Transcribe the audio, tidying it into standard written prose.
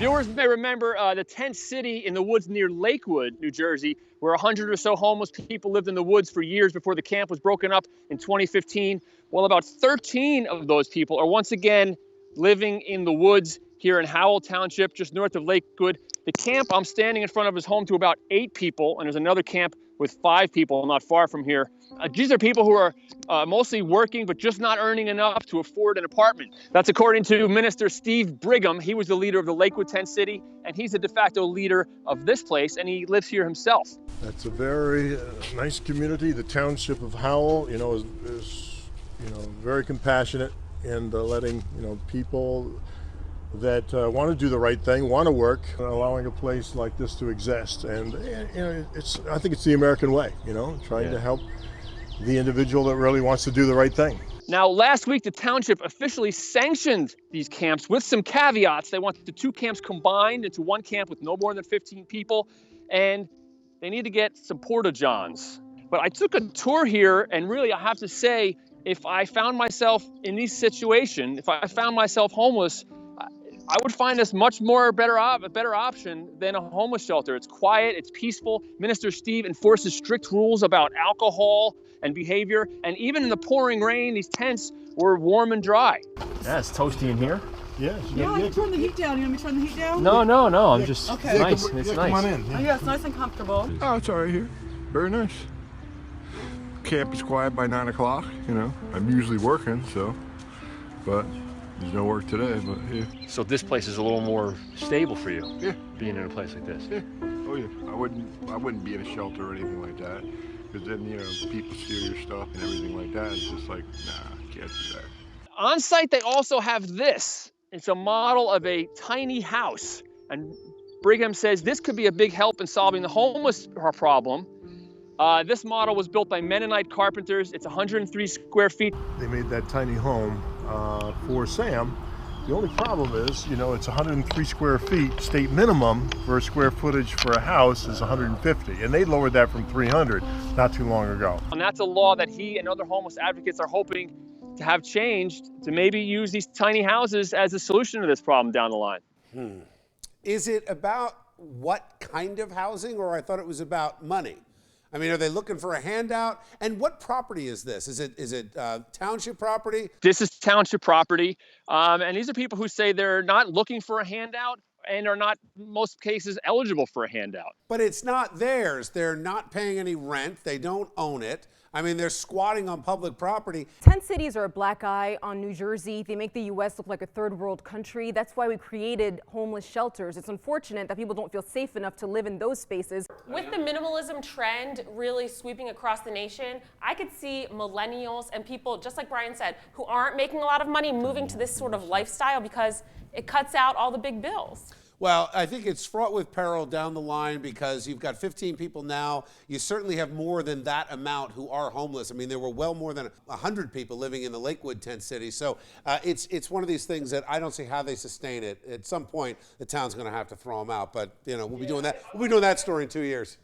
Viewers may remember the tent city in the woods near Lakewood, New Jersey, where 100 or so homeless people lived in the woods for years before the camp was broken up in 2015. Well, about 13 of those people are once again living in the woods here in Howell Township, just north of Lakewood. The camp I'm standing in front of is home to about 8 people, and there's another camp with 5 people not far from here. These are people who are mostly working, but just not earning enough to afford an apartment. That's according to Minister Steve Bingham. He was the leader of the Lakewood tent city, and he's the de facto leader of this place, and he lives here himself. That's a very nice community. The township of Howell, is very compassionate and letting people that want to do the right thing, want to work, allowing a place like this to exist. And I think it's the American way, trying to help the individual that really wants to do the right thing. Now, last week, the township officially sanctioned these camps with some caveats. They want the 2 camps combined into 1 camp with no more than 15 people, and they need to get some porta-johns. But I took a tour here, and really, I have to say, if I found myself in this situation, if I found myself homeless, I would find this much more a better option than a homeless shelter. It's quiet, it's peaceful. Minister Steve enforces strict rules about alcohol and behavior. And even in the pouring rain, these tents were warm and dry. Yeah, it's toasty in here. Yes. Yeah, you turn the heat down. You want me to turn the heat down? No. I'm just okay. nice. It's nice. Come on in. Oh, yeah, it's nice and comfortable. Oh, it's all right here. Very nice. Camp is quiet by 9 o'clock. I'm usually working, but there's no work today. But yeah. So this place is a little more stable for you. Yeah. Being in a place like this. Yeah. Oh yeah. I wouldn't be in a shelter or anything like that, because then people steal your stuff and everything like that. It's just like, nah, can't do that. On site, they also have this. It's a model of a tiny house. And Brigham says this could be a big help in solving the homeless problem. This model was built by Mennonite carpenters. It's 103 square feet. They made that tiny home for Sam. The only problem is, it's 103 square feet. State minimum for square footage for a house is 150, and they lowered that from 300 not too long ago. And that's a law that he and other homeless advocates are hoping to have changed to maybe use these tiny houses as a solution to this problem down the line. Is it about what kind of housing, or I thought it was about money? I mean, are they looking for a handout? And what property is this? Is it township property? This is township property. And these are people who say they're not looking for a handout and are not, in most cases, eligible for a handout. But it's not theirs. They're not paying any rent. They don't own it. I mean, they're squatting on public property. Tent cities are a black eye on New Jersey. They make the U.S. look like a third world country. That's why we created homeless shelters. It's unfortunate that people don't feel safe enough to live in those spaces. With the minimalism trend really sweeping across the nation, I could see millennials and people, just like Brian said, who aren't making a lot of money moving to this sort of lifestyle because it cuts out all the big bills. Well, I think it's fraught with peril down the line because you've got 15 people now. You certainly have more than that amount who are homeless. I mean, there were well more than 100 people living in the Lakewood tent city. So it's one of these things that I don't see how they sustain it. At some point, the town's going to have to throw them out. But we'll be doing that. We'll be doing that story in 2 years.